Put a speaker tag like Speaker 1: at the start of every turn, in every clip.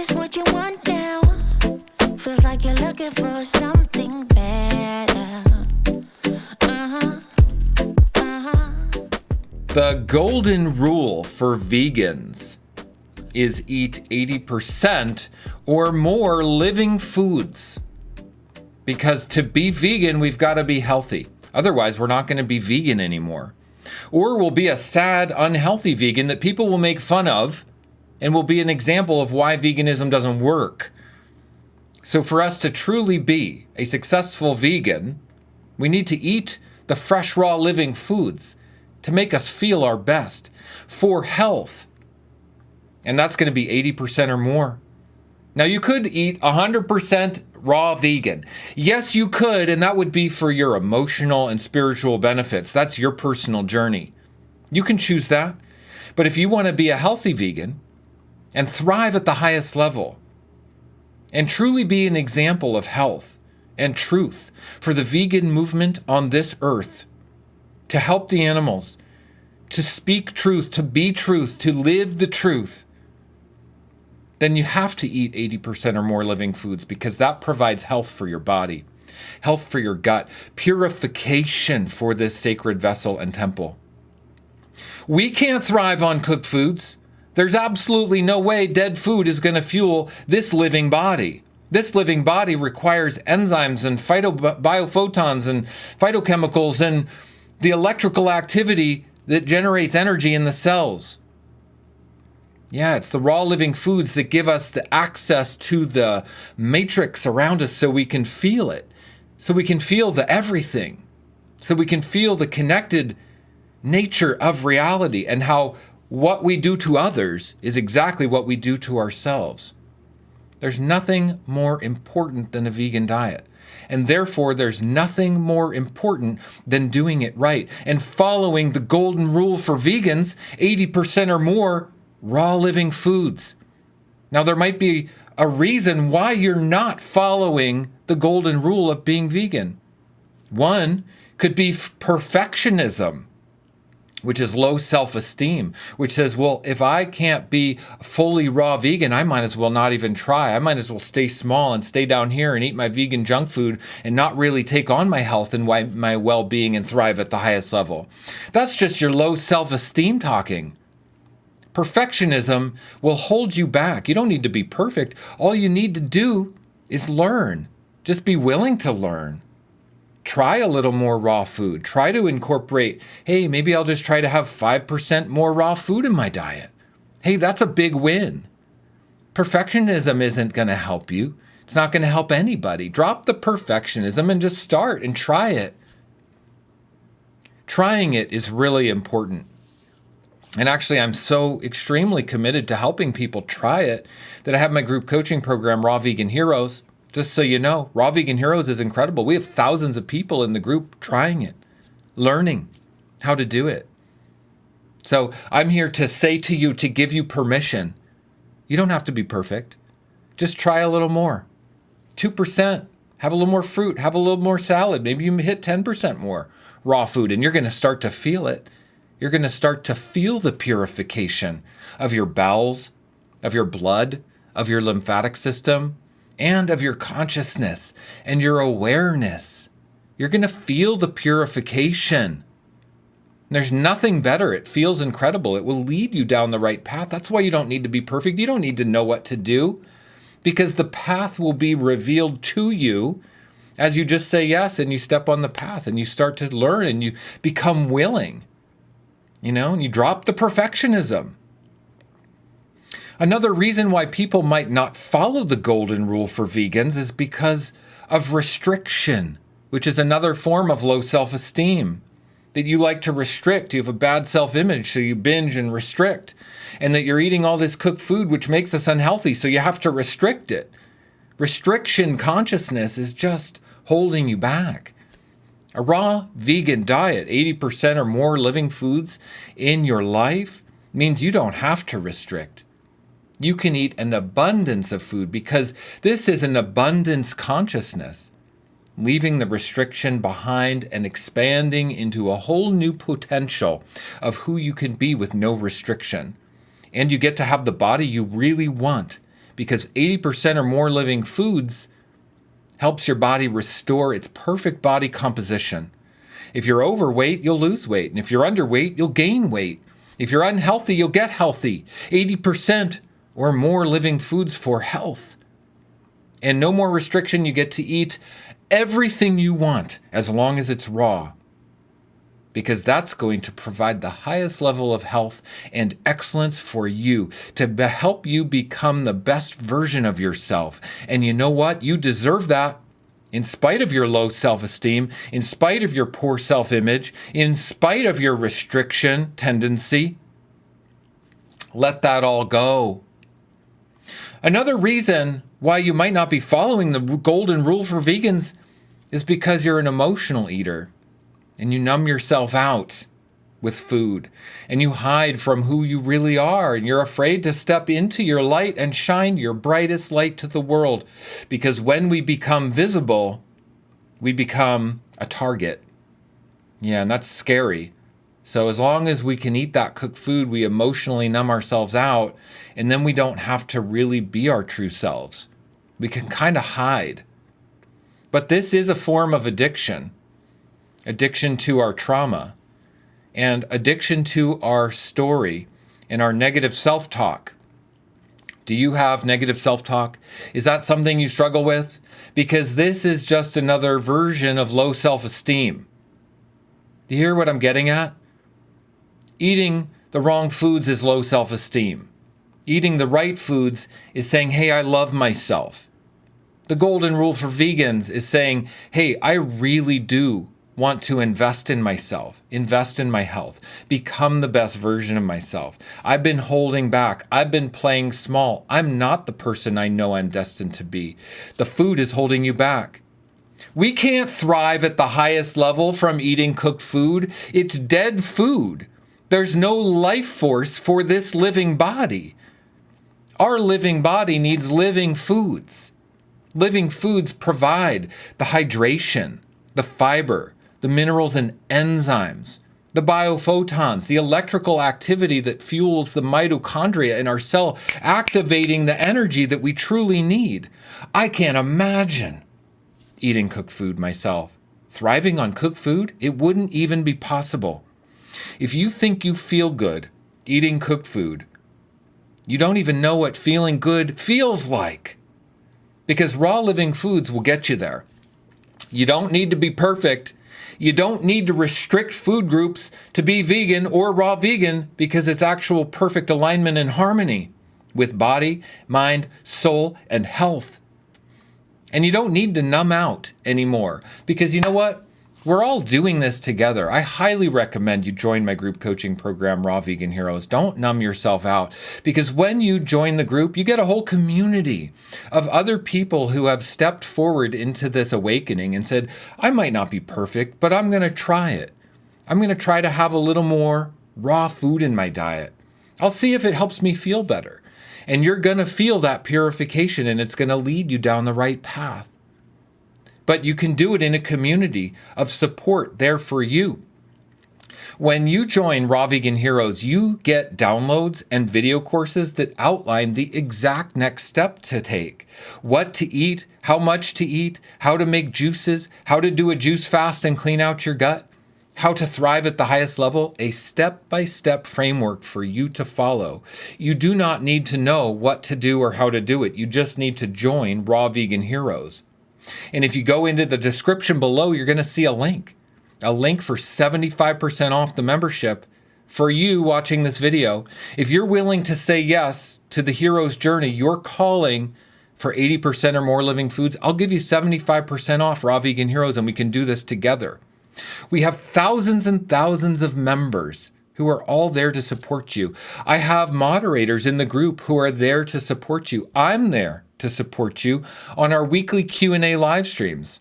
Speaker 1: this what you want now? Feels like you're looking for something better.
Speaker 2: The golden rule for vegans is eat 80% or more living foods. Because to be vegan, we've got to be healthy. Otherwise, we're not going to be vegan anymore. Or we'll be a sad, unhealthy vegan that people will make fun of and will be an example of why veganism doesn't work. So for us to truly be a successful vegan, we need to eat the fresh, raw, living foods to make us feel our best for health. And that's going to be 80% or more. Now, you could eat 100% raw vegan. Yes, you could, and that would be for your emotional and spiritual benefits. That's your personal journey. You can choose that. But if you want to be a healthy vegan and thrive at the highest level and truly be an example of health and truth for the vegan movement on this earth, to help the animals, to speak truth, to be truth, to live the truth, then you have to eat 80% or more living foods because that provides health for your body, health for your gut, purification for this sacred vessel and temple. We can't thrive on cooked foods. There's absolutely no way dead food is going to fuel this living body. This living body requires enzymes and biophotons and phytochemicals and the electrical activity that generates energy in the cells. Yeah, it's the raw living foods that give us the access to the matrix around us so we can feel it, so we can feel the everything, so we can feel the connected nature of reality and how what we do to others is exactly what we do to ourselves. There's nothing more important than a vegan diet. And therefore, there's nothing more important than doing it right and following the golden rule for vegans, 80% or more raw living foods. Now, there might be a reason why you're not following the golden rule of being vegan. One could be perfectionism, which is low self-esteem, which says, well, if I can't be fully raw vegan, I might as well not even try. I might as well stay small and stay down here and eat my vegan junk food and not really take on my health and my well-being and thrive at the highest level. That's just your low self-esteem talking. Perfectionism will hold you back. You don't need to be perfect. All you need to do is learn. Just be willing to learn. Try a little more raw food. Try to incorporate, hey, maybe I'll just try to have 5% more raw food in my diet. Hey, that's a big win. Perfectionism isn't going to help you. It's not going to help anybody. Drop the perfectionism and just start and try it. Trying it is really important. And actually, I'm so extremely committed to helping people try it that I have my group coaching program, Raw Vegan Heroes. Just so you know, Raw Vegan Heroes is incredible. We have thousands of people in the group trying it, learning how to do it. So I'm here to say to you, to give you permission. You don't have to be perfect. Just try a little more. 2%. Have a little more fruit. Have a little more salad. Maybe you hit 10% more raw food, and you're going to start to feel it. You're going to start to feel the purification of your bowels, of your blood, of your lymphatic system, and of your consciousness and your awareness. You're going to feel the purification. There's nothing better. It feels incredible. It will lead you down the right path. That's why you don't need to be perfect. You don't need to know what to do, because the path will be revealed to you as you just say yes and you step on the path and you start to learn and you become willing, and you drop the perfectionism. Another reason why people might not follow the golden rule for vegans is because of restriction, which is another form of low self-esteem. That you like to restrict. You have a bad self-image, so you binge and restrict. And that you're eating all this cooked food, which makes us unhealthy, so you have to restrict it. Restriction consciousness is just holding you back. A raw vegan diet, 80% or more living foods in your life, means you don't have to restrict. You can eat an abundance of food because this is an abundance consciousness, leaving the restriction behind and expanding into a whole new potential of who you can be with no restriction. And you get to have the body you really want because 80% or more living foods helps your body restore its perfect body composition. If you're overweight, you'll lose weight. And if you're underweight, you'll gain weight. If you're unhealthy, you'll get healthy. 80% or more living foods for health. And no more restriction. You get to eat everything you want as long as it's raw, because that's going to provide the highest level of health and excellence for you, to help you become the best version of yourself. And you know what? You deserve that. In spite of your low self-esteem, in spite of your poor self-image, in spite of your restriction tendency, let that all go. Another reason why you might not be following the golden rule for vegans is because you're an emotional eater. And you numb yourself out with food, and you hide from who you really are, and you're afraid to step into your light and shine your brightest light to the world, because when we become visible, we become a target. Yeah, and that's scary. So as long as we can eat that cooked food, we emotionally numb ourselves out, and then we don't have to really be our true selves. We can kind of hide. But this is a form of addiction. Addiction to our trauma, and addiction to our story and our negative self-talk. Do you have negative self-talk? Is that something you struggle with? Because this is just another version of low self-esteem. Do you hear what I'm getting at? Eating the wrong foods is low self-esteem. Eating the right foods is saying, hey, I love myself. The golden rule for vegans is saying, hey, I really do want to invest in myself, invest in my health, become the best version of myself. I've been holding back. I've been playing small. I'm not the person I know I'm destined to be. The food is holding you back. We can't thrive at the highest level from eating cooked food. It's dead food. There's no life force for this living body. Our living body needs living foods. Living foods provide the hydration, the fiber, the minerals and enzymes, the biophotons, the electrical activity that fuels the mitochondria in our cell, activating the energy that we truly need. I can't imagine eating cooked food myself. Thriving on cooked food, it wouldn't even be possible. If you think you feel good eating cooked food, you don't even know what feeling good feels like, because raw living foods will get you there. You don't need to be perfect. You don't need to restrict food groups to be vegan or raw vegan, because it's actual perfect alignment and harmony with body, mind, soul, and health. And you don't need to numb out anymore, because you know what? We're all doing this together. I highly recommend you join my group coaching program, Raw Vegan Heroes. Don't numb yourself out, because when you join the group, you get a whole community of other people who have stepped forward into this awakening and said, I might not be perfect, but I'm going to try it. I'm going to try to have a little more raw food in my diet. I'll see if it helps me feel better. And you're going to feel that purification, and it's going to lead you down the right path. But you can do it in a community of support there for you. When you join Raw Vegan Heroes, you get downloads and video courses that outline the exact next step to take. What to eat, how much to eat, how to make juices, how to do a juice fast and clean out your gut, how to thrive at the highest level, a step-by-step framework for you to follow. You do not need to know what to do or how to do it. You just need to join Raw Vegan Heroes. And if you go into the description below, you're going to see a link for 75% off the membership for you watching this video. If you're willing to say yes to the hero's journey, you're calling for 80% or more living foods, I'll give you 75% off Raw Vegan Heroes, and we can do this together. We have thousands and thousands of members who are all there to support you. I have moderators in the group who are there to support you. I'm there to support you on our weekly Q&A live streams.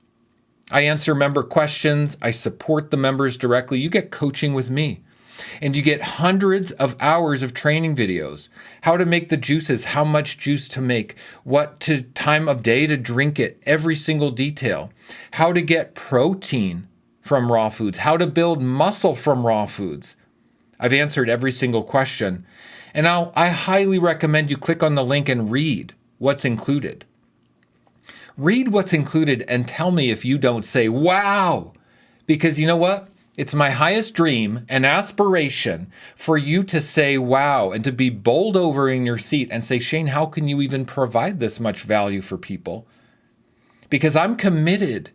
Speaker 2: I answer member questions. I support the members directly. You get coaching with me, and you get hundreds of hours of training videos, how to make the juices, how much juice to make, what time of day to drink it, every single detail, how to get protein from raw foods, how to build muscle from raw foods. I've answered every single question. And now I highly recommend you click on the link and read. what's included. Read what's included and tell me if you don't say, wow, because you know what? It's my highest dream and aspiration for you to say, wow, and to be bowled over in your seat and say, Shane, how can you even provide this much value for people? Because I'm committed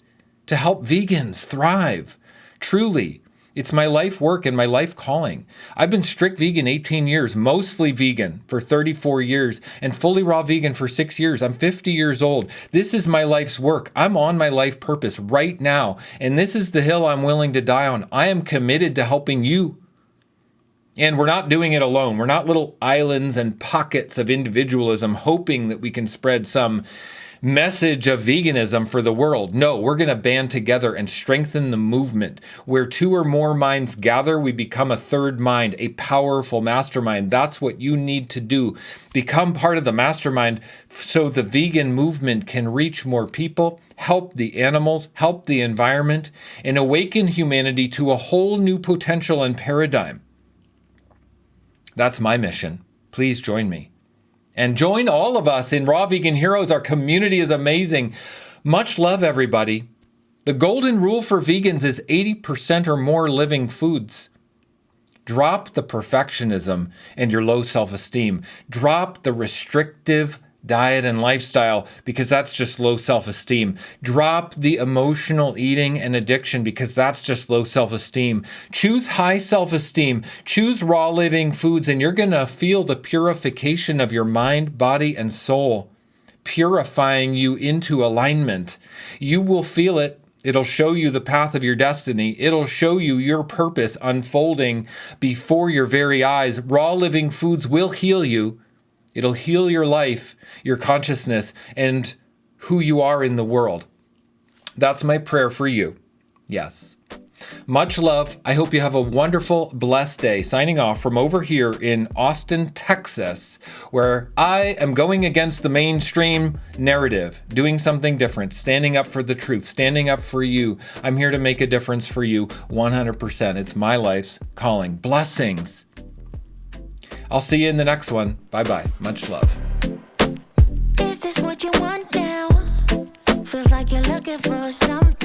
Speaker 2: to help vegans thrive. Truly, it's my life work and my life calling. I've been strict vegan 18 years, mostly vegan for 34 years, and fully raw vegan for 6 years. I'm 50 years old. This is my life's work. I'm on my life purpose right now, and this is the hill I'm willing to die on. I am committed to helping you. And we're not doing it alone. We're not little islands and pockets of individualism hoping that we can spread some message of veganism for the world. No, we're going to band together and strengthen the movement. Where two or more minds gather, we become a third mind, a powerful mastermind. That's what you need to do. Become part of the mastermind so the vegan movement can reach more people, help the animals, help the environment, and awaken humanity to a whole new potential and paradigm. That's my mission. Please join me. And join all of us in Raw Vegan Heroes. Our community is amazing. Much love, everybody. The golden rule for vegans is 80% or more living foods. Drop the perfectionism and your low self-esteem. Drop the restrictive diet and lifestyle because that's just low self-esteem. Drop the emotional eating and addiction because that's just low self-esteem. Choose high self-esteem. Choose raw living foods and you're going to feel the purification of your mind, body, and soul, purifying you into alignment. You will feel it. It'll show you the path of your destiny. It'll show you your purpose unfolding before your very eyes. Raw living foods will heal you. It'll heal your life, your consciousness, and who you are in the world. That's my prayer for you. Yes. Much love. I hope you have a wonderful, blessed day. Signing off from over here in Austin, Texas, where I am going against the mainstream narrative, doing something different, standing up for the truth, standing up for you. I'm here to make a difference for you 100%. It's my life's calling. Blessings. I'll see you in the next one. Bye-bye. Much love.
Speaker 1: Is this what you want now? Feels like you're looking for something.